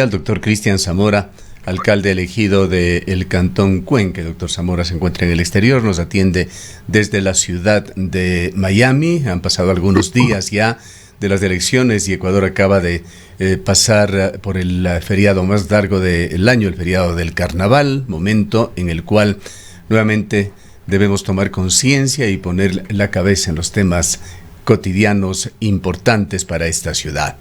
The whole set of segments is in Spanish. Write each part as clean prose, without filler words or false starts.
Al doctor Cristian Zamora, alcalde elegido del Cantón Cuenca. El doctor Zamora se encuentra en el exterior, nos atiende desde la ciudad de Miami. Han pasado algunos días ya de las elecciones y Ecuador acaba de pasar por el feriado más largo del año, el feriado del Carnaval, momento en el cual nuevamente debemos tomar conciencia y poner la cabeza en los temas cotidianos importantes para esta ciudad.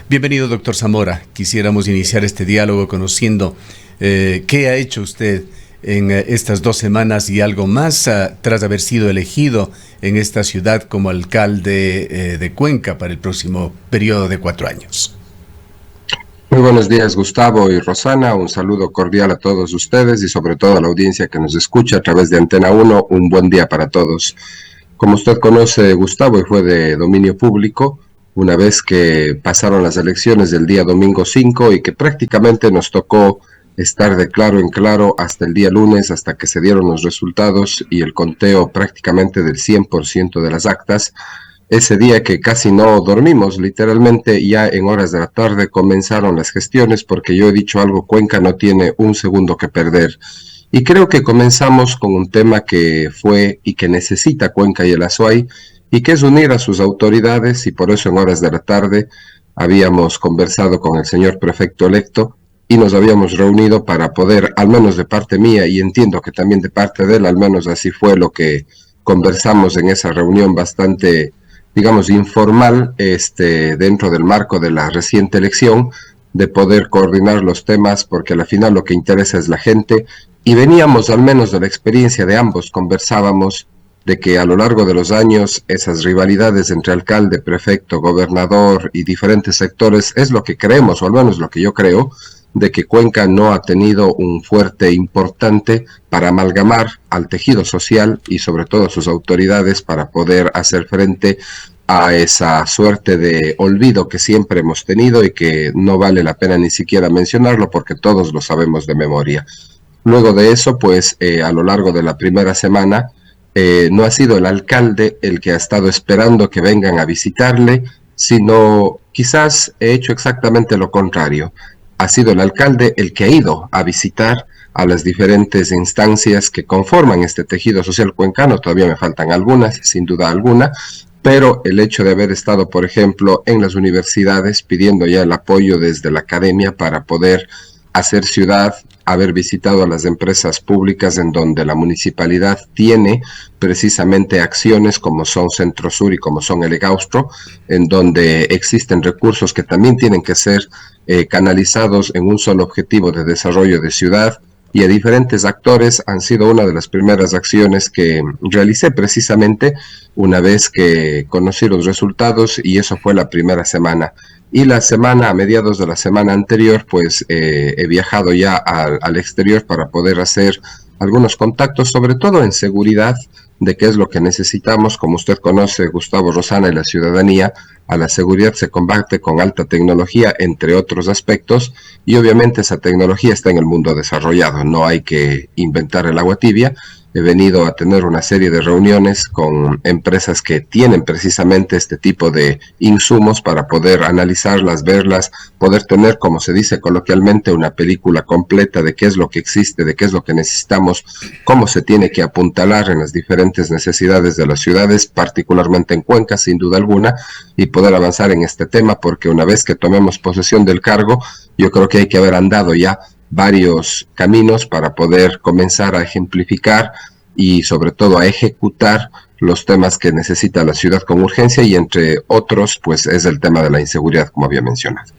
Bienvenido, doctor Zamora. Quisiéramos iniciar este diálogo conociendo qué ha hecho usted en estas 2 semanas y algo más tras haber sido elegido en esta ciudad como alcalde de Cuenca para el próximo periodo de 4 años. Muy buenos días, Gustavo y Rosana. Un saludo cordial a todos ustedes y sobre todo a la audiencia que nos escucha a través de Antena 1. Un buen día para todos. Como usted conoce, Gustavo, y fue de dominio público, una vez que pasaron las elecciones del día domingo 5 y que prácticamente nos tocó estar de claro en claro hasta el día lunes, hasta que se dieron los resultados y el conteo prácticamente del 100% de las actas. Ese día que casi no dormimos, literalmente ya en horas de la tarde comenzaron las gestiones, porque yo he dicho algo, Cuenca no tiene un segundo que perder. Y creo que comenzamos con un tema que fue y que necesita Cuenca y el Azuay, y que es unir a sus autoridades, y por eso en horas de la tarde habíamos conversado con el señor prefecto electo y nos habíamos reunido para poder, al menos de parte mía, y entiendo que también de parte de él, al menos así fue lo que conversamos en esa reunión bastante, digamos, informal, dentro del marco de la reciente elección, de poder coordinar los temas, porque al final lo que interesa es la gente, y veníamos al menos de la experiencia de ambos, conversábamos de que a lo largo de los años esas rivalidades entre alcalde, prefecto, gobernador y diferentes sectores es lo que creemos, o al menos lo que yo creo, de que Cuenca no ha tenido un fuerte importante para amalgamar al tejido social y sobre todo a sus autoridades para poder hacer frente a esa suerte de olvido que siempre hemos tenido y que no vale la pena ni siquiera mencionarlo porque todos lo sabemos de memoria. Luego de eso, pues a lo largo de la primera semana, no ha sido el alcalde el que ha estado esperando que vengan a visitarle, sino quizás he hecho exactamente lo contrario. Ha sido el alcalde el que ha ido a visitar a las diferentes instancias que conforman este tejido social cuencano. Todavía me faltan algunas, sin duda alguna, pero el hecho de haber estado, por ejemplo, en las universidades pidiendo ya el apoyo desde la academia para poder hacer ciudad, haber visitado a las empresas públicas en donde la municipalidad tiene precisamente acciones como son Centro Sur y como son el Egaustro, en donde existen recursos que también tienen que ser canalizados en un solo objetivo de desarrollo de ciudad, y a diferentes actores han sido una de las primeras acciones que realicé precisamente una vez que conocí los resultados, y eso fue la primera semana. Y la semana, a mediados de la semana anterior, pues he viajado ya al exterior para poder hacer algunos contactos, sobre todo en seguridad, de qué es lo que necesitamos. Como usted conoce, Gustavo, Rosana y la ciudadanía, a la seguridad se combate con alta tecnología, entre otros aspectos, y obviamente esa tecnología está en el mundo desarrollado, no hay que inventar el agua tibia. He venido a tener una serie de reuniones con empresas que tienen precisamente este tipo de insumos para poder analizarlas, verlas, poder tener, como se dice coloquialmente, una película completa de qué es lo que existe, de qué es lo que necesitamos, cómo se tiene que apuntalar en las diferentes necesidades de las ciudades, particularmente en Cuenca, sin duda alguna, y poder avanzar en este tema, porque una vez que tomemos posesión del cargo, yo creo que hay que haber andado ya varios caminos para poder comenzar a ejemplificar y sobre todo a ejecutar los temas que necesita la ciudad con urgencia, y entre otros pues es el tema de la inseguridad, como había mencionado.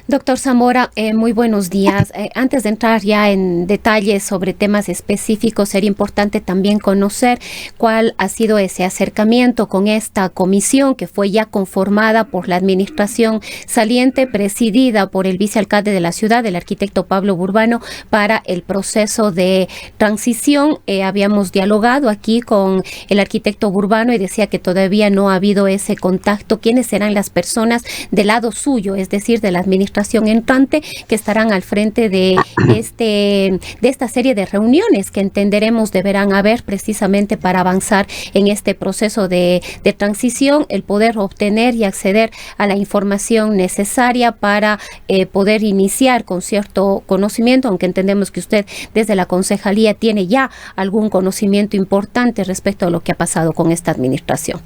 Doctor Zamora, muy buenos días. Antes de entrar ya en detalles sobre temas específicos, sería importante también conocer cuál ha sido ese acercamiento con esta comisión que fue ya conformada por la administración saliente, presidida por el vicealcalde de la ciudad, el arquitecto Pablo Burbano, para el proceso de transición. Habíamos dialogado aquí con el arquitecto Burbano y decía que todavía no ha habido ese contacto. ¿Quiénes serán las personas del lado suyo, es decir, de la administración administración entrante, que estarán al frente de esta serie de reuniones que entenderemos deberán haber precisamente para avanzar en este proceso de transición, el poder obtener y acceder a la información necesaria para poder iniciar con cierto conocimiento, aunque entendemos que usted desde la concejalía tiene ya algún conocimiento importante respecto a lo que ha pasado con esta administración.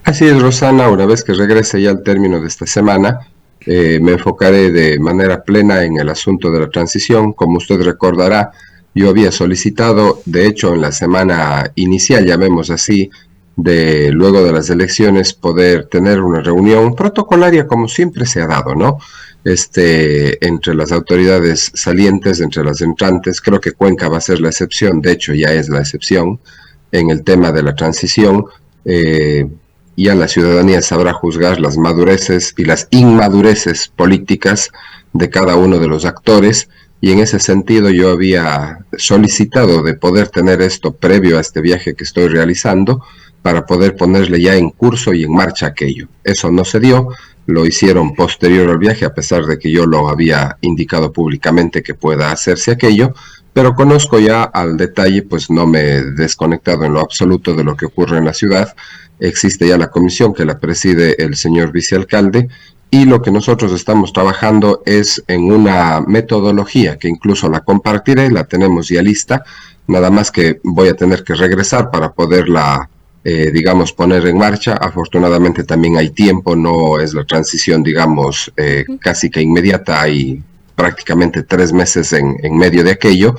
Así es, Rosana, una vez que regrese ya al término de esta semana, me enfocaré de manera plena en el asunto de la transición. Como usted recordará, yo había solicitado, de hecho en la semana inicial, llamemos así, luego de las elecciones, poder tener una reunión protocolaria como siempre se ha dado, ¿no? Entre las autoridades salientes, entre las entrantes. Creo que Cuenca va a ser la excepción, de hecho ya es la excepción en el tema de la transición. Ya la ciudadanía sabrá juzgar las madureces y las inmadureces políticas de cada uno de los actores, y en ese sentido yo había solicitado de poder tener esto previo a este viaje que estoy realizando para poder ponerle ya en curso y en marcha aquello. Eso no se dio, lo hicieron posterior al viaje, a pesar de que yo lo había indicado públicamente que pueda hacerse aquello, pero conozco ya al detalle, pues no me he desconectado en lo absoluto de lo que ocurre en la ciudad. Existe ya la comisión que la preside el señor vicealcalde, y lo que nosotros estamos trabajando es en una metodología que incluso la compartiré, la tenemos ya lista, nada más que voy a tener que regresar para poderla, digamos, poner en marcha. Afortunadamente también hay tiempo, no es la transición, digamos, casi que inmediata, hay prácticamente 3 meses en medio de aquello.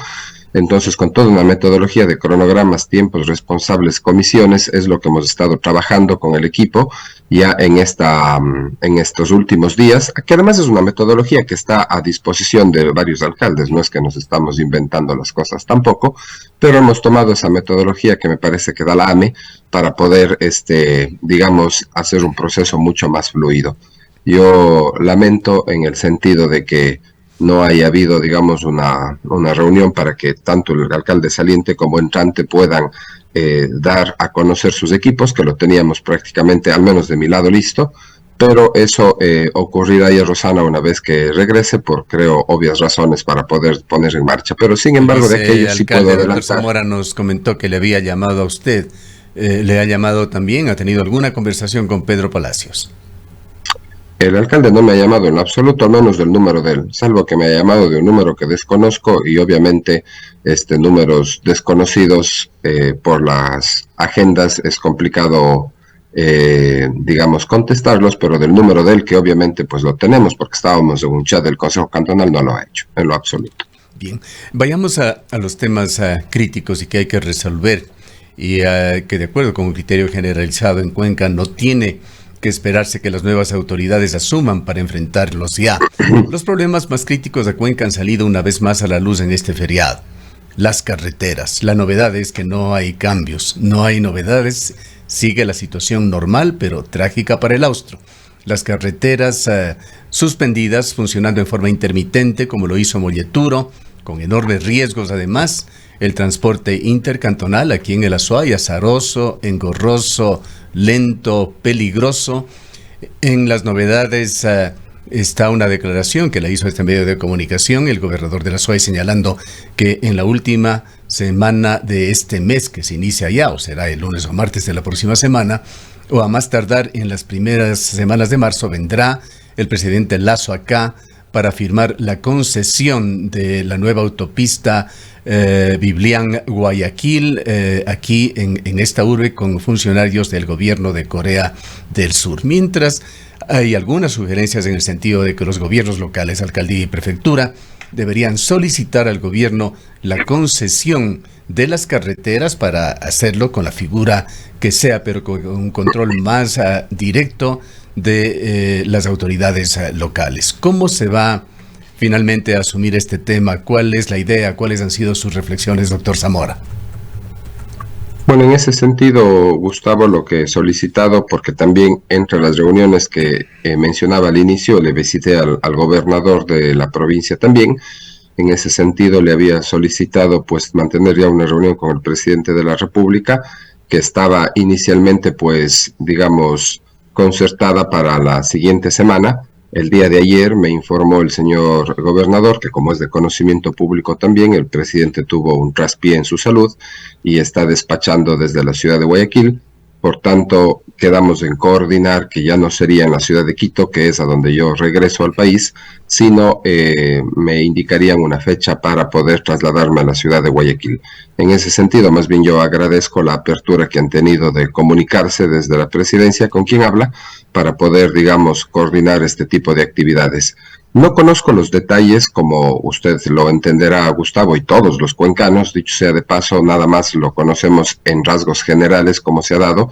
Entonces, con toda una metodología de cronogramas, tiempos, responsables, comisiones, es lo que hemos estado trabajando con el equipo ya en estos últimos días, que además es una metodología que está a disposición de varios alcaldes, no es que nos estamos inventando las cosas tampoco, pero hemos tomado esa metodología que me parece que da la AME para poder, digamos, hacer un proceso mucho más fluido. Yo lamento en el sentido de que no haya habido, digamos, una reunión para que tanto el alcalde saliente como entrante puedan dar a conocer sus equipos, que lo teníamos prácticamente, al menos de mi lado, listo, pero eso ocurrirá ya, Rosana, una vez que regrese, por, creo, obvias razones para poder poner en marcha. Pero, sin embargo, de aquello sí puedo adelantar. El doctor Zamora nos comentó que le había llamado a usted, le ha llamado también, ha tenido alguna conversación con Pedro Palacios. El alcalde no me ha llamado en lo absoluto, al menos del número de él, salvo que me ha llamado de un número que desconozco, y obviamente números desconocidos por las agendas es complicado, digamos, contestarlos, pero del número de él, que obviamente pues lo tenemos porque estábamos en un chat del Consejo Cantonal, no lo ha hecho en lo absoluto. Bien, vayamos a los temas críticos y que hay que resolver, y que de acuerdo con un criterio generalizado en Cuenca no tiene que esperarse que las nuevas autoridades asuman para enfrentarlos ya. Los problemas más críticos de Cuenca han salido una vez más a la luz en este feriado. Las carreteras. La novedad es que no hay cambios, no hay novedades. Sigue la situación normal, pero trágica para el austro. Las carreteras suspendidas, funcionando en forma intermitente, como lo hizo Molleturo, con enormes riesgos además. El transporte intercantonal aquí en el Azuay, azaroso, engorroso, lento, peligroso. En las novedades está una declaración que la hizo este medio de comunicación el gobernador de la Azuay, señalando que en la última semana de este mes, que se inicia ya, o será el lunes o martes de la próxima semana, o a más tardar en las primeras semanas de marzo, vendrá el presidente Lasso acá para firmar la concesión de la nueva autopista Biblián-Guayaquil, aquí en esta urbe, con funcionarios del gobierno de Corea del Sur. Mientras hay algunas sugerencias en el sentido de que los gobiernos locales, alcaldía y prefectura, deberían solicitar al gobierno la concesión de las carreteras para hacerlo con la figura que sea, pero con un control más directo de las autoridades locales. ¿Cómo se va finalmente a asumir este tema? ¿Cuál es la idea? ¿Cuáles han sido sus reflexiones, doctor Zamora? Bueno, en ese sentido, Gustavo, lo que he solicitado, porque también entre las reuniones que mencionaba al inicio, le visité al gobernador de la provincia también. En ese sentido, le había solicitado pues mantener ya una reunión con el presidente de la República, que estaba inicialmente, pues, digamos, concertada para la siguiente semana. El día de ayer me informó el señor gobernador que, como es de conocimiento público también, el presidente tuvo un traspié en su salud y está despachando desde la ciudad de Guayaquil. Por tanto, quedamos en coordinar que ya no sería en la ciudad de Quito, que es a donde yo regreso al país, sino me indicarían una fecha para poder trasladarme a la ciudad de Guayaquil. En ese sentido, más bien yo agradezco la apertura que han tenido de comunicarse desde la presidencia con quien habla para poder, digamos, coordinar este tipo de actividades. No conozco los detalles, como usted lo entenderá, Gustavo, y todos los cuencanos, dicho sea de paso, nada más lo conocemos en rasgos generales como se ha dado,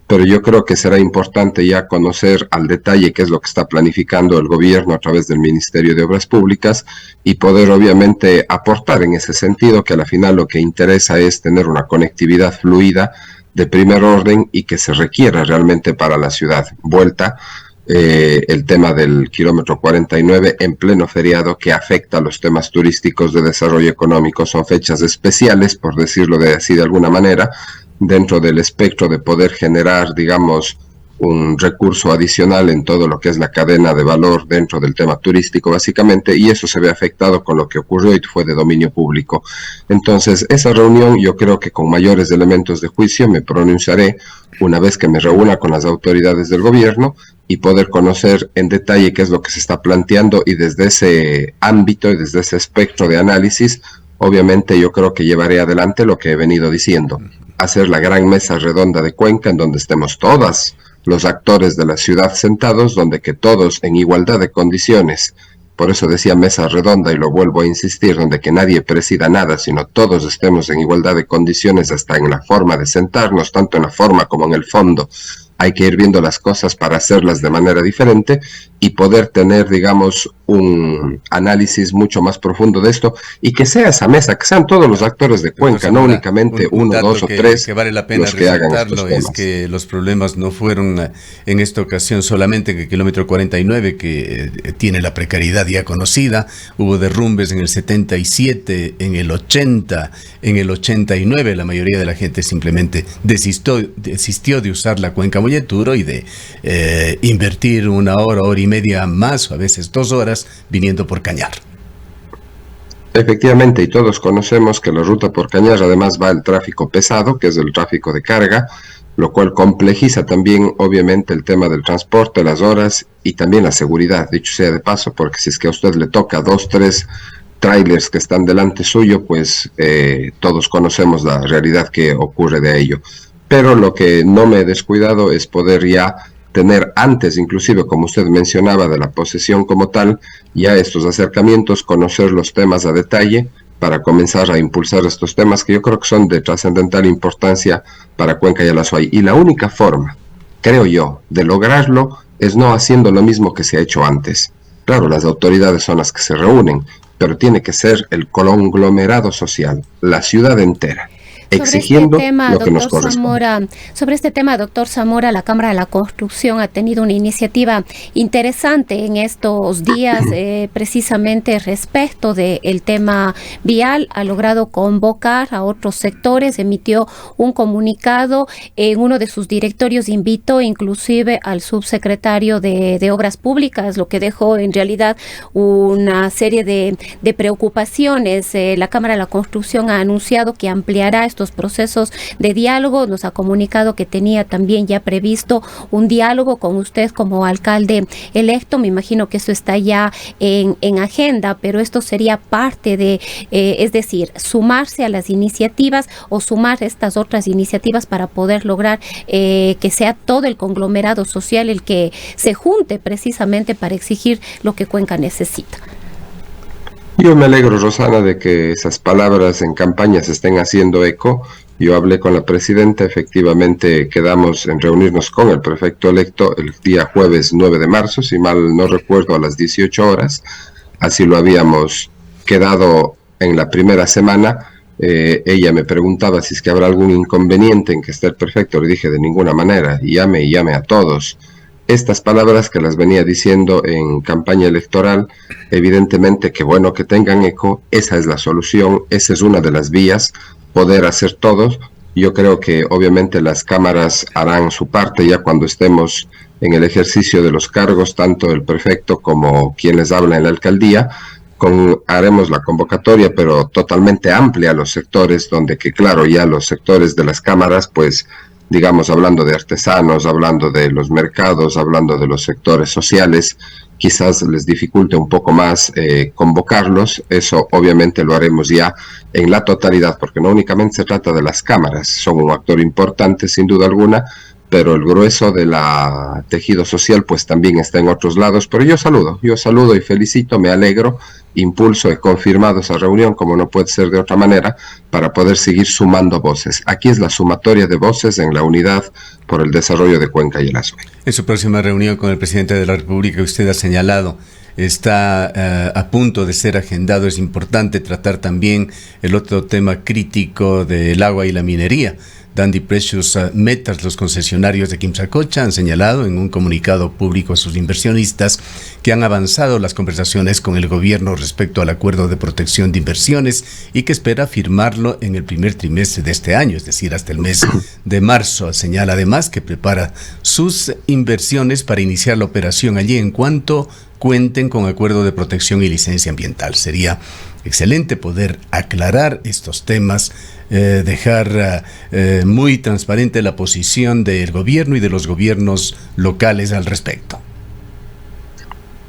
pero yo creo que será importante ya conocer al detalle qué es lo que está planificando el gobierno a través del Ministerio de Obras Públicas y poder obviamente aportar en ese sentido, que a la final lo que interesa es tener una conectividad fluida de primer orden y que se requiera realmente para la ciudad. Vuelta el tema del kilómetro 49 en pleno feriado que afecta a los temas turísticos de desarrollo económico. Son fechas especiales, por decirlo así de alguna manera, dentro del espectro de poder generar, digamos, un recurso adicional en todo lo que es la cadena de valor dentro del tema turístico, básicamente, y eso se ve afectado con lo que ocurrió y fue de dominio público. Entonces, esa reunión, yo creo que con mayores elementos de juicio me pronunciaré una vez que me reúna con las autoridades del gobierno y poder conocer en detalle qué es lo que se está planteando, y desde ese ámbito y desde ese espectro de análisis, obviamente yo creo que llevaré adelante lo que he venido diciendo, hacer la gran mesa redonda de Cuenca en donde estemos todas los actores de la ciudad sentados, donde que todos en igualdad de condiciones, por eso decía mesa redonda y lo vuelvo a insistir, donde que nadie presida nada, sino todos estemos en igualdad de condiciones hasta en la forma de sentarnos, tanto en la forma como en el fondo. Hay que ir viendo las cosas para hacerlas de manera diferente y poder tener, digamos, un análisis mucho más profundo de esto, y que sea esa mesa, que sean todos los actores de Cuenca, no únicamente uno, dos o tres. Que vale la pena resaltarlo es que los problemas no fueron en esta ocasión solamente en el kilómetro 49, que tiene la precariedad ya conocida. Hubo derrumbes en el 77, en el 80, en el 89. La mayoría de la gente simplemente desistió de usar la cuenca Molleturo y de invertir una hora y media más, o a veces 2 horas, viniendo por Cañar. Efectivamente, y todos conocemos que la ruta por Cañar además va el tráfico pesado, que es el tráfico de carga, lo cual complejiza también obviamente el tema del transporte, las horas y también la seguridad, dicho sea de paso, porque si es que a usted le toca 2, 3 trailers que están delante suyo, pues todos conocemos la realidad que ocurre de ello. Pero lo que no me he descuidado es poder ya tener antes, inclusive como usted mencionaba, de la posesión como tal, ya estos acercamientos, conocer los temas a detalle para comenzar a impulsar estos temas que yo creo que son de trascendental importancia para Cuenca y el Azuay. Y la única forma, creo yo, de lograrlo es no haciendo lo mismo que se ha hecho antes. Claro, las autoridades son las que se reúnen, pero tiene que ser el conglomerado social, la ciudad entera, exigiendo lo que nos corresponde. Sobre este tema, doctor Zamora, la Cámara de la Construcción ha tenido una iniciativa interesante en estos días, precisamente respecto del tema vial. Ha logrado convocar a otros sectores, emitió un comunicado, en uno de sus directorios invitó inclusive al subsecretario de Obras Públicas, lo que dejó en realidad una serie de preocupaciones. La Cámara de la Construcción ha anunciado que ampliará estos procesos de diálogo. Nos ha comunicado que tenía también ya previsto un diálogo con usted como alcalde electo. Me imagino que eso está ya en agenda, pero esto sería parte de, es decir, sumarse a las iniciativas o sumar estas otras iniciativas para poder lograr que sea todo el conglomerado social el que se junte precisamente para exigir lo que Cuenca necesita. Yo me alegro, Rosana, de que esas palabras en campaña se estén haciendo eco. Yo hablé con la presidenta, efectivamente quedamos en reunirnos con el prefecto electo el día jueves 9 de marzo, si mal no recuerdo, a las 18 horas. Así lo habíamos quedado en la primera semana. Ella me preguntaba si es que habrá algún inconveniente en que esté el prefecto. Le dije de ninguna manera, y llame a todos. Estas palabras que las venía diciendo en campaña electoral, evidentemente que bueno que tengan eco, esa es la solución, esa es una de las vías, poder hacer todos. Yo creo que obviamente las cámaras harán su parte ya cuando estemos en el ejercicio de los cargos, tanto el prefecto como quien les habla en la alcaldía. Haremos la convocatoria, pero totalmente amplia a los sectores, donde que claro, ya los sectores de las cámaras, pues digamos, hablando de artesanos, hablando de los mercados, hablando de los sectores sociales, quizás les dificulte un poco más convocarlos. Eso obviamente lo haremos ya en la totalidad, porque no únicamente se trata de las cámaras, son un actor importante sin duda alguna, pero el grueso del tejido social pues también está en otros lados. Pero yo saludo y felicito, me alegro, impulso, he confirmado esa reunión, como no puede ser de otra manera, para poder seguir sumando voces. Aquí es la sumatoria de voces en la unidad por el desarrollo de Cuenca y el Azuay. En su próxima reunión con el presidente de la República, usted ha señalado, está a punto de ser agendado. Es importante tratar también el otro tema crítico del agua y la minería. Dandy Precious Metals, los concesionarios de Quimsacocha, han señalado en un comunicado público a sus inversionistas que han avanzado las conversaciones con el gobierno respecto al acuerdo de protección de inversiones y que espera firmarlo en el primer trimestre de este año, es decir, hasta el mes de marzo. Señala además que prepara sus inversiones para iniciar la operación allí en cuanto cuenten con acuerdo de protección y licencia ambiental. Sería excelente poder aclarar estos temas, dejar muy transparente la posición del gobierno y de los gobiernos locales al respecto.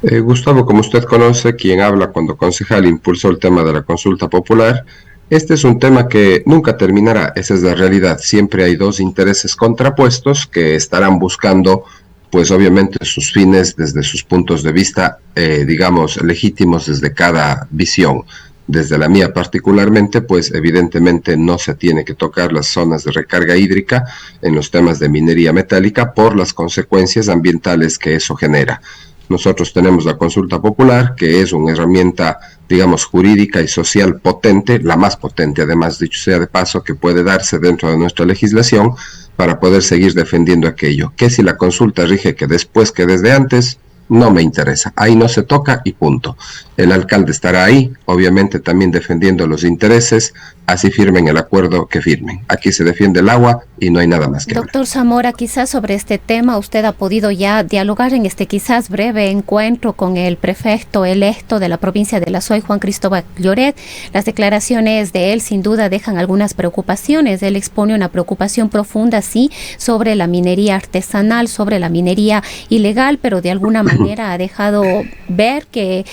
Gustavo, como usted conoce, quien habla cuando concejal impulsó el tema de la consulta popular, este es un tema que nunca terminará, esa es la realidad. Siempre hay dos intereses contrapuestos que estarán buscando pues obviamente sus fines desde sus puntos de vista, digamos, legítimos desde cada visión. Desde la mía particularmente, pues evidentemente no se tiene que tocar las zonas de recarga hídrica en los temas de minería metálica por las consecuencias ambientales que eso genera. Nosotros tenemos la consulta popular, que es una herramienta, digamos, jurídica y social potente, la más potente, además, dicho sea de paso, que puede darse dentro de nuestra legislación para poder seguir defendiendo aquello. Que si la consulta rige que después que desde antes, no me interesa. Ahí no se toca y punto. El alcalde estará ahí, obviamente también defendiendo los intereses, así firmen el acuerdo que firmen. Aquí se defiende el agua y no hay nada más que Doctor Zamora, quizás sobre este tema usted ha podido ya dialogar en este quizás breve encuentro con el prefecto electo de la provincia de la Azuay, Juan Cristóbal Lloret. Las declaraciones de él sin duda dejan algunas preocupaciones. Él expone una preocupación profunda, sí, sobre la minería artesanal, sobre la minería ilegal, pero de alguna manera ha dejado ver que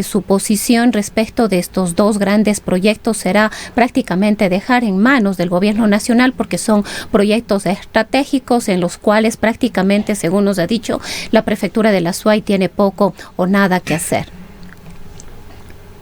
su posición respecto de estos dos grandes proyectos será prácticamente dejar en manos del gobierno nacional, porque son proyectos estratégicos en los cuales prácticamente, según nos ha dicho, la prefectura de la Azuay tiene poco o nada que hacer.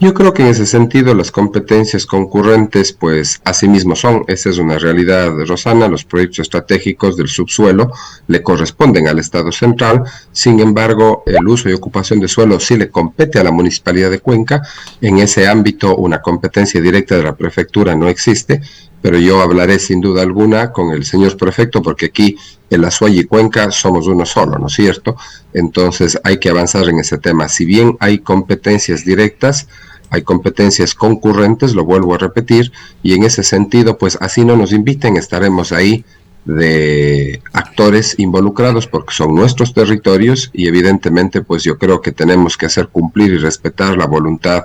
Yo creo que en ese sentido las competencias concurrentes pues asimismo son, esa es una realidad, Rosana. Los proyectos estratégicos del subsuelo le corresponden al Estado central, sin embargo el uso y ocupación de suelo sí le compete a la Municipalidad de Cuenca. En ese ámbito una competencia directa de la prefectura no existe, pero yo hablaré sin duda alguna con el señor prefecto, porque aquí en la Azuay y Cuenca somos uno solo, ¿no es cierto? Entonces hay que avanzar en ese tema. Si bien hay competencias directas, hay competencias concurrentes, lo vuelvo a repetir, y en ese sentido, pues así no nos inviten, estaremos ahí de actores involucrados porque son nuestros territorios y evidentemente pues yo creo que tenemos que hacer cumplir y respetar la voluntad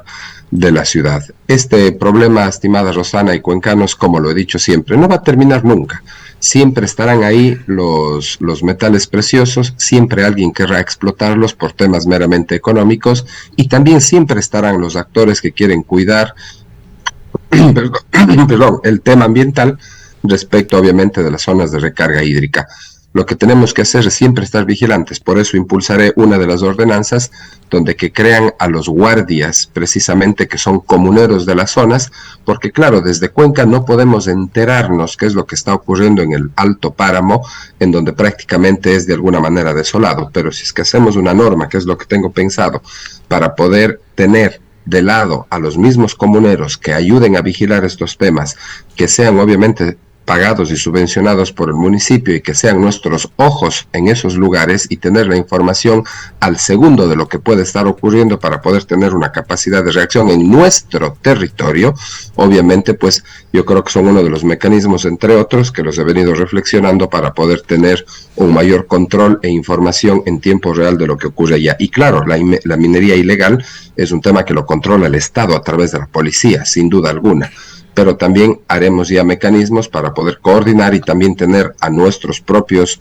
de la ciudad. Este problema, estimada Rosana y cuencanos, como lo he dicho siempre, no va a terminar nunca. Siempre estarán ahí los metales preciosos, siempre alguien querrá explotarlos por temas meramente económicos y también siempre estarán los actores que quieren cuidar el tema ambiental respecto obviamente de las zonas de recarga hídrica. Lo que tenemos que hacer es siempre estar vigilantes, por eso impulsaré una de las ordenanzas donde que crean a los guardias, precisamente que son comuneros de las zonas, porque claro, desde Cuenca no podemos enterarnos qué es lo que está ocurriendo en el Alto Páramo, en donde prácticamente es de alguna manera desolado, pero si es que hacemos una norma, que es lo que tengo pensado, para poder tener de lado a los mismos comuneros que ayuden a vigilar estos temas, que sean obviamente pagados y subvencionados por el municipio y que sean nuestros ojos en esos lugares y tener la información al segundo de lo que puede estar ocurriendo para poder tener una capacidad de reacción en nuestro territorio, obviamente pues yo creo que son uno de los mecanismos, entre otros, que los he venido reflexionando para poder tener un mayor control e información en tiempo real de lo que ocurre allá. Y claro, la minería ilegal es un tema que lo controla el Estado a través de la policía, sin duda alguna, pero también haremos ya mecanismos para poder coordinar y también tener a nuestros propios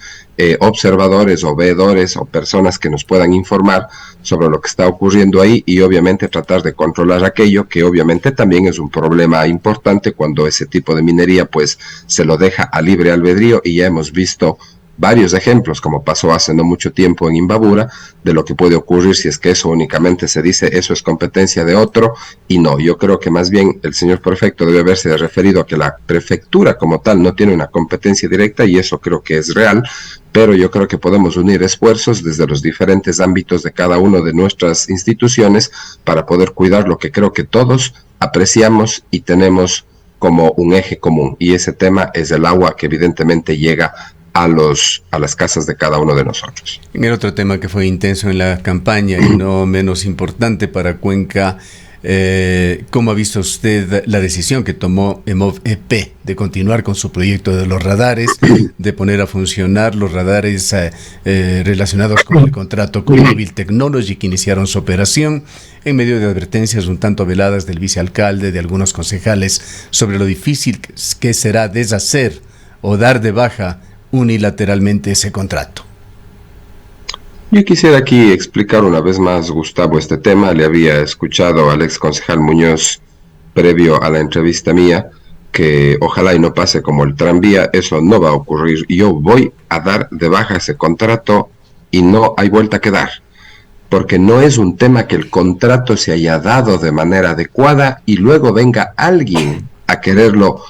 observadores o veedores o personas que nos puedan informar sobre lo que está ocurriendo ahí y obviamente tratar de controlar aquello que obviamente también es un problema importante cuando ese tipo de minería pues se lo deja a libre albedrío, y ya hemos visto varios ejemplos, como pasó hace no mucho tiempo en Imbabura, de lo que puede ocurrir si es que eso únicamente se dice, eso es competencia de otro, y no, yo creo que más bien el señor prefecto debe haberse referido a que la prefectura como tal no tiene una competencia directa, y eso creo que es real, pero yo creo que podemos unir esfuerzos desde los diferentes ámbitos de cada una de nuestras instituciones para poder cuidar lo que creo que todos apreciamos y tenemos como un eje común, y ese tema es el agua que evidentemente llega a las casas de cada uno de nosotros. En el otro tema que fue intenso en la campaña y no menos importante para Cuenca, ¿cómo ha visto usted la decisión que tomó EMOV-EP de continuar con su proyecto de los radares, de poner a funcionar los radares relacionados con el contrato con Civil Technology que iniciaron su operación en medio de advertencias un tanto veladas del vicealcalde, de algunos concejales, sobre lo difícil que será deshacer o dar de baja unilateralmente ese contrato? Yo quisiera aquí explicar una vez más, Gustavo, este tema. Le había escuchado al ex concejal Muñoz previo a la entrevista mía que ojalá y no pase como el tranvía, eso no va a ocurrir. Yo voy a dar de baja ese contrato y no hay vuelta que dar, porque no es un tema que el contrato se haya dado de manera adecuada y luego venga alguien a quererlo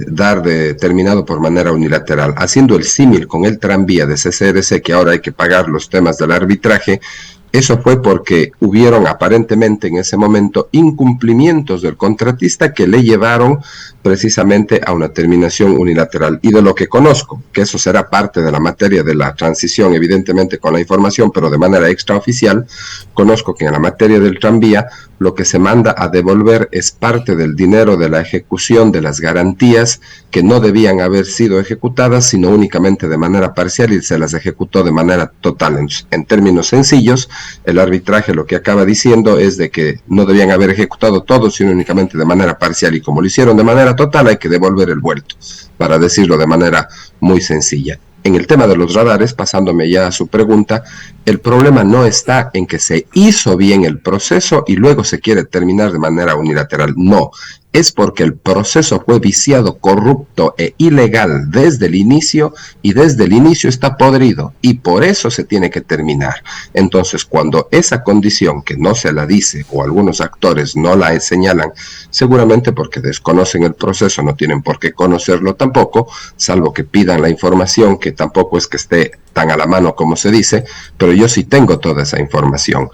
dar determinado por manera unilateral. Haciendo el símil con el tranvía de CCRC, que ahora hay que pagar los temas del arbitraje, eso fue porque hubieron aparentemente en ese momento incumplimientos del contratista que le llevaron precisamente a una terminación unilateral. Y de lo que conozco, que eso será parte de la materia de la transición, evidentemente con la información, pero de manera extraoficial, conozco que en la materia del tranvía lo que se manda a devolver es parte del dinero de la ejecución de las garantías que no debían haber sido ejecutadas, sino únicamente de manera parcial, y se las ejecutó de manera total. En términos sencillos, el arbitraje lo que acaba diciendo es de que no debían haber ejecutado todo, sino únicamente de manera parcial, y como lo hicieron de manera total, hay que devolver el vuelto, para decirlo de manera muy sencilla. En el tema de los radares, pasándome ya a su pregunta, el problema no está en que se hizo bien el proceso y luego se quiere terminar de manera unilateral. No, es porque el proceso fue viciado, corrupto e ilegal desde el inicio, y desde el inicio está podrido, y por eso se tiene que terminar. Entonces, cuando esa condición que no se la dice, o algunos actores no la señalan, seguramente porque desconocen el proceso, no tienen por qué conocerlo tampoco, salvo que pidan la información, que tampoco es que esté tan a la mano como se dice, pero yo sí tengo toda esa información.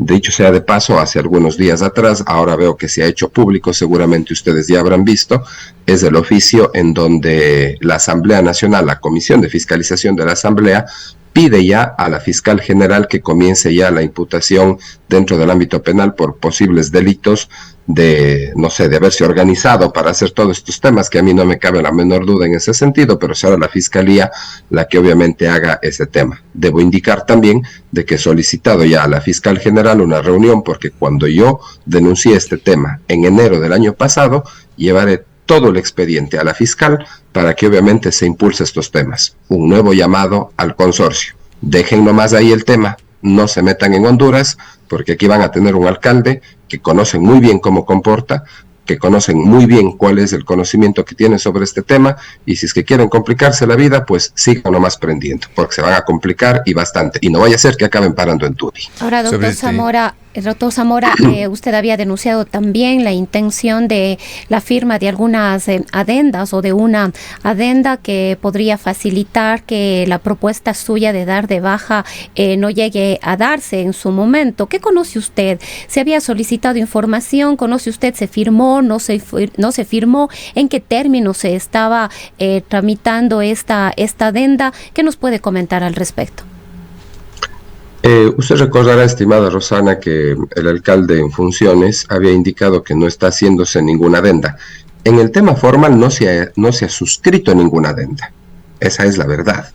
Dicho sea de paso, hace algunos días atrás, ahora veo que se ha hecho público, seguramente ustedes ya habrán visto, es el oficio en donde la Asamblea Nacional, la Comisión de Fiscalización de la Asamblea, pide ya a la fiscal general que comience ya la imputación dentro del ámbito penal por posibles delitos de, no sé, de haberse organizado para hacer todos estos temas, que a mí no me cabe la menor duda en ese sentido, pero será la fiscalía la que obviamente haga ese tema. Debo indicar también de que he solicitado ya a la fiscal general una reunión, porque cuando yo denuncié este tema en enero del año pasado, llevaré todo el expediente a la fiscal para que obviamente se impulse estos temas. Un nuevo llamado al consorcio. Dejen nomás ahí el tema, no se metan en Honduras, porque aquí van a tener un alcalde que conocen muy bien cómo comporta, que conocen muy bien cuál es el conocimiento que tiene sobre este tema, y si es que quieren complicarse la vida, pues sigan nomás prendiendo, porque se van a complicar y bastante, y no vaya a ser que acaben parando en Turi. Ahora, doctor Zamora, El doctor Zamora, usted había denunciado también la intención de la firma de algunas adendas o de una adenda que podría facilitar que la propuesta suya de dar de baja no llegue a darse en su momento. ¿Qué conoce usted? ¿Se había solicitado información? ¿Conoce usted? ¿Se firmó? ¿No se firmó? ¿En qué términos se estaba tramitando esta adenda? ¿Qué nos puede comentar al respecto? Usted recordará, estimada Rosana, que el alcalde en funciones había indicado que no está haciéndose ninguna adenda. En el tema formal no se ha suscrito ninguna adenda. Esa es la verdad.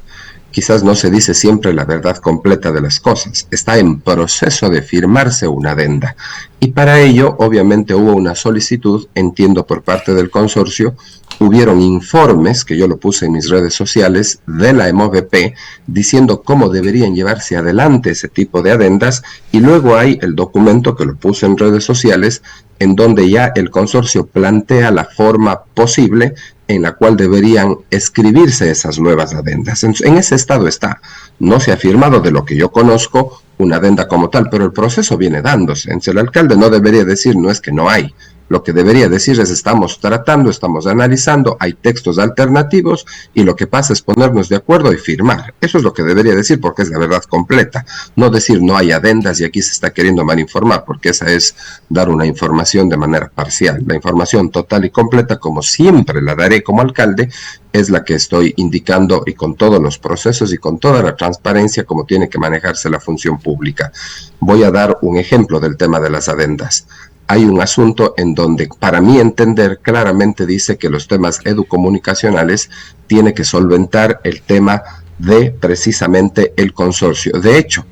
Quizás no se dice siempre la verdad completa de las cosas. Está en proceso de firmarse una adenda. Y para ello, obviamente, hubo una solicitud, entiendo, por parte del consorcio. Hubieron informes, que yo lo puse en mis redes sociales, de la EMOVP, diciendo cómo deberían llevarse adelante ese tipo de adendas, y luego hay el documento que lo puse en redes sociales, en donde ya el consorcio plantea la forma posible en la cual deberían escribirse esas nuevas adendas. En ese estado está. No se ha firmado, de lo que yo conozco, una adenda como tal, pero el proceso viene dándose. Entonces el alcalde no debería decir, no es que no hay. Lo que debería decir es, estamos tratando, estamos analizando, hay textos alternativos y lo que pasa es ponernos de acuerdo y firmar. Eso es lo que debería decir, porque es la verdad completa. No decir no hay adendas y aquí se está queriendo malinformar, porque esa es dar una información de manera parcial. La información total y completa, como siempre la daré como alcalde, es la que estoy indicando, y con todos los procesos y con toda la transparencia como tiene que manejarse la función pública. Voy a dar un ejemplo del tema de las adendas. Hay un asunto en donde, para mi entender, claramente dice que los temas educomunicacionales tiene que solventar el tema de precisamente el consorcio. De hecho,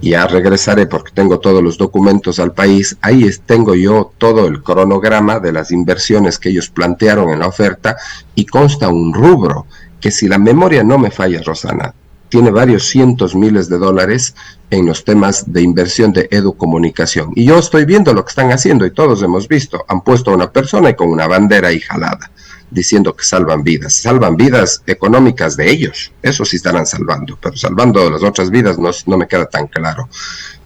ya regresaré porque tengo todos los documentos al país, ahí tengo yo todo el cronograma de las inversiones que ellos plantearon en la oferta, y consta un rubro que, si la memoria no me falla, Rosana, tiene varios cientos miles de dólares en los temas de inversión de educomunicación. Y yo estoy viendo lo que están haciendo, y todos hemos visto, han puesto a una persona y con una bandera ahí jalada, diciendo que salvan vidas económicas de ellos, eso sí estarán salvando, pero salvando las otras vidas no me queda tan claro.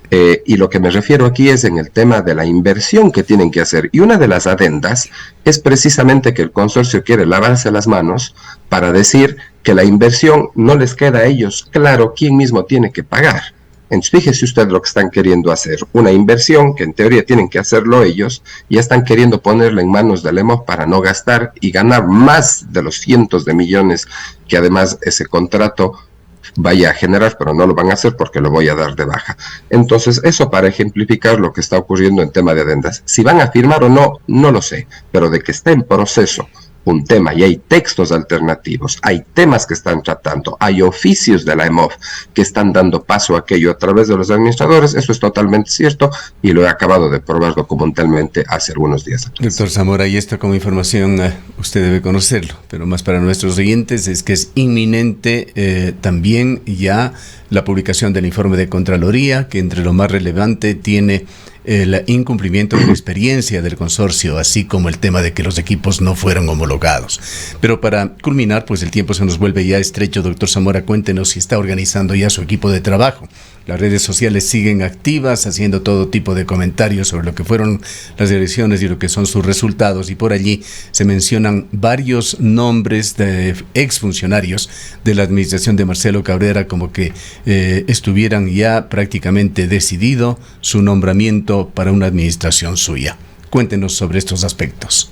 Y lo que me refiero aquí es en el tema de la inversión que tienen que hacer, y una de las adendas es precisamente que el consorcio quiere lavarse las manos para decir que la inversión no les queda a ellos claro quién mismo tiene que pagar. Entonces, fíjese usted lo que están queriendo hacer, una inversión que en teoría tienen que hacerlo ellos, ya están queriendo ponerla en manos del EMOV para no gastar y ganar más de los cientos de millones que además ese contrato vaya a generar, pero no lo van a hacer porque lo voy a dar de baja. Entonces, eso para ejemplificar lo que está ocurriendo en tema de adendas. Si van a firmar o no, no lo sé, pero de que está en proceso un tema y hay textos alternativos, hay temas que están tratando, hay oficios de la EMOV que están dando paso a aquello a través de los administradores, eso es totalmente cierto y lo he acabado de probar documentalmente hace algunos días atrás. Doctor Zamora, y esto como información usted debe conocerlo, pero más para nuestros oyentes es que es inminente también ya la publicación del informe de Contraloría, que entre lo más relevante tiene el incumplimiento de la experiencia del consorcio, así como el tema de que los equipos no fueron homologados. Pero para culminar, pues el tiempo se nos vuelve ya estrecho. Doctor Zamora, cuéntenos si está organizando ya su equipo de trabajo. Las redes sociales siguen activas, haciendo todo tipo de comentarios sobre lo que fueron las elecciones y lo que son sus resultados, y por allí se mencionan varios nombres de exfuncionarios de la administración de Marcelo Cabrera, como que estuvieran ya prácticamente decidido su nombramiento para una administración suya. Cuéntenos sobre estos aspectos.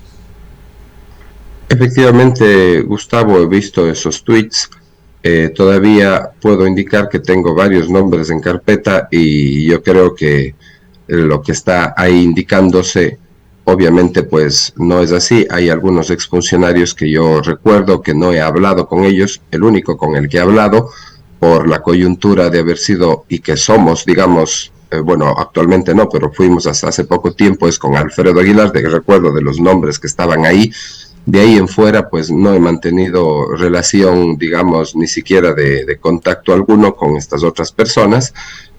Efectivamente, Gustavo, he visto esos tweets. Todavía puedo indicar que tengo varios nombres en carpeta y yo creo que lo que está ahí indicándose, obviamente pues no es así. Hay algunos exfuncionarios que yo recuerdo que no he hablado con ellos, el único con el que he hablado por la coyuntura de haber sido y que somos, digamos, bueno, actualmente no, pero fuimos hasta hace poco tiempo, es con Alfredo Aguilar, de recuerdo de los nombres que estaban ahí. De ahí en fuera, pues no he mantenido relación, digamos, ni siquiera de contacto alguno con estas otras personas.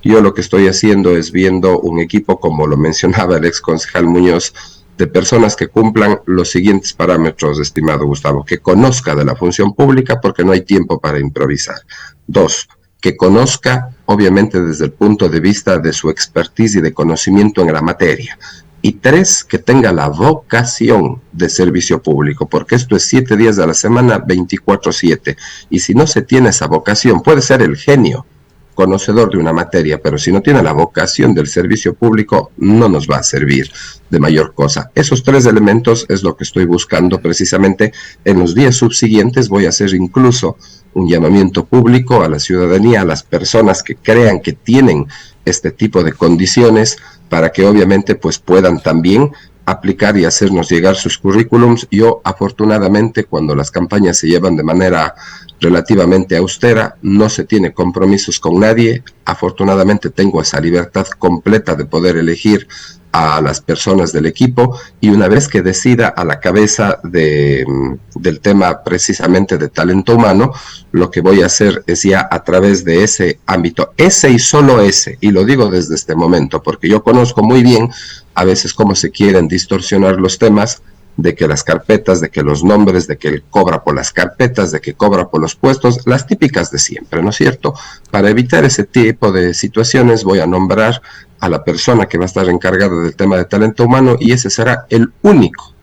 Yo lo que estoy haciendo es viendo un equipo, como lo mencionaba el ex concejal Muñoz, de personas que cumplan los siguientes parámetros, estimado Gustavo: que conozca de la función pública, porque no hay tiempo para improvisar. 2, que conozca, obviamente desde el punto de vista de su expertise y de conocimiento en la materia. Y 3, que tenga la vocación de servicio público, porque esto es 7 días a la semana, 24/7. Y si no se tiene esa vocación, puede ser el genio conocedor de una materia, pero si no tiene la vocación del servicio público, no nos va a servir de mayor cosa. Esos 3 elementos es lo que estoy buscando precisamente. En los días subsiguientes voy a hacer incluso un llamamiento público a la ciudadanía, a las personas que crean que tienen este tipo de condiciones, para que obviamente pues puedan también aplicar y hacernos llegar sus currículums. Yo, afortunadamente, cuando las campañas se llevan de manera relativamente austera, no se tiene compromisos con nadie. Afortunadamente tengo esa libertad completa de poder elegir a las personas del equipo, y una vez que decida a la cabeza del tema precisamente de talento humano, lo que voy a hacer es ya a través de ese ámbito, ese y solo ese, y lo digo desde este momento, porque yo conozco muy bien a veces cómo se quieren distorsionar los temas, de que las carpetas, de que los nombres, de que él cobra por las carpetas, de que cobra por los puestos, las típicas de siempre, ¿no es cierto? Para evitar ese tipo de situaciones voy a nombrar a la persona que va a estar encargada del tema de talento humano, y ese será el único,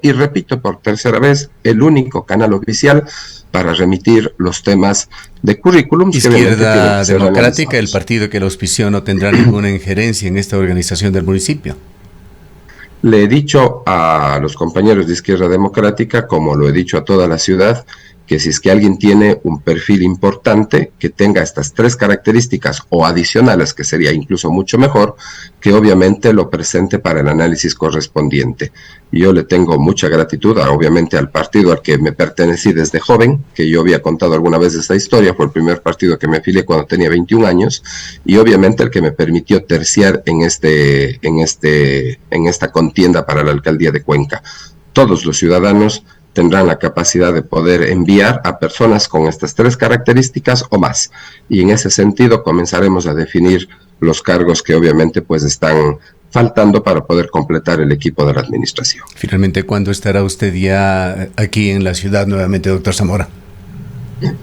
y repito por tercera vez, el único canal oficial para remitir los temas de currículum. Izquierda Democrática, el partido que lo auspició, no tendrá ninguna injerencia en esta organización del municipio. Le he dicho a los compañeros de Izquierda Democrática, como lo he dicho a toda la ciudad, que si es que alguien tiene un perfil importante, que tenga estas 3 características o adicionales, que sería incluso mucho mejor, que obviamente lo presente para el análisis correspondiente. Yo le tengo mucha gratitud, obviamente, al partido al que me pertenecí desde joven, que yo había contado alguna vez esta historia. Fue el primer partido que me afilié cuando tenía 21 años, y obviamente el que me permitió terciar en esta contienda para la alcaldía de Cuenca. Todos los ciudadanos tendrán la capacidad de poder enviar a personas con estas 3 características o más, y en ese sentido comenzaremos a definir los cargos que obviamente pues están faltando para poder completar el equipo de la administración. Finalmente, ¿cuándo estará usted ya aquí en la ciudad nuevamente, doctor Zamora?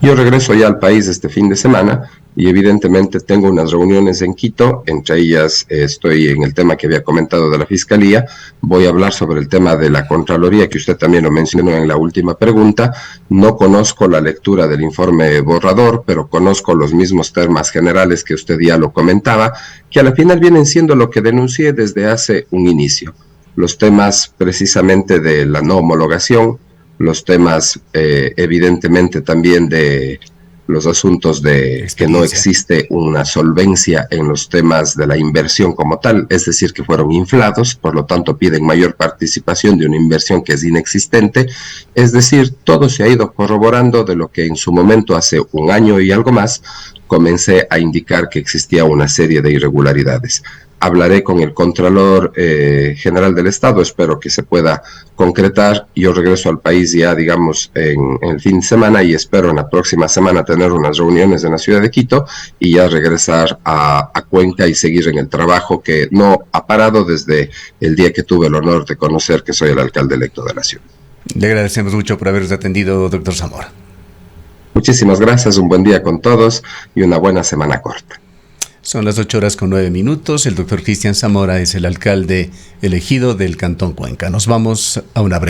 Yo regreso ya al país este fin de semana, y evidentemente tengo unas reuniones en Quito. Entre ellas estoy en el tema que había comentado de la Fiscalía. Voy a hablar sobre el tema de la Contraloría, que usted también lo mencionó en la última pregunta. No conozco la lectura del informe borrador, pero conozco los mismos temas generales que usted ya lo comentaba, que a la final vienen siendo lo que denuncié desde hace un inicio. Los temas precisamente de la no homologación, los temas evidentemente también de los asuntos de que no existe una solvencia en los temas de la inversión como tal, es decir, que fueron inflados, por lo tanto piden mayor participación de una inversión que es inexistente. Es decir, todo se ha ido corroborando de lo que en su momento, hace un año y algo más, comencé a indicar que existía una serie de irregularidades. Hablaré con el Contralor General del Estado, espero que se pueda concretar. Yo regreso al país ya, digamos, en el fin de semana, y espero en la próxima semana tener unas reuniones en la ciudad de Quito y ya regresar a Cuenca y seguir en el trabajo que no ha parado desde el día que tuve el honor de conocer que soy el alcalde electo de la ciudad. Le agradecemos mucho por habernos atendido, doctor Zamora. Muchísimas gracias, un buen día con todos y una buena semana corta. Son las 8:09. El doctor Cristian Zamora es el alcalde elegido del Cantón Cuenca. Nos vamos a una breve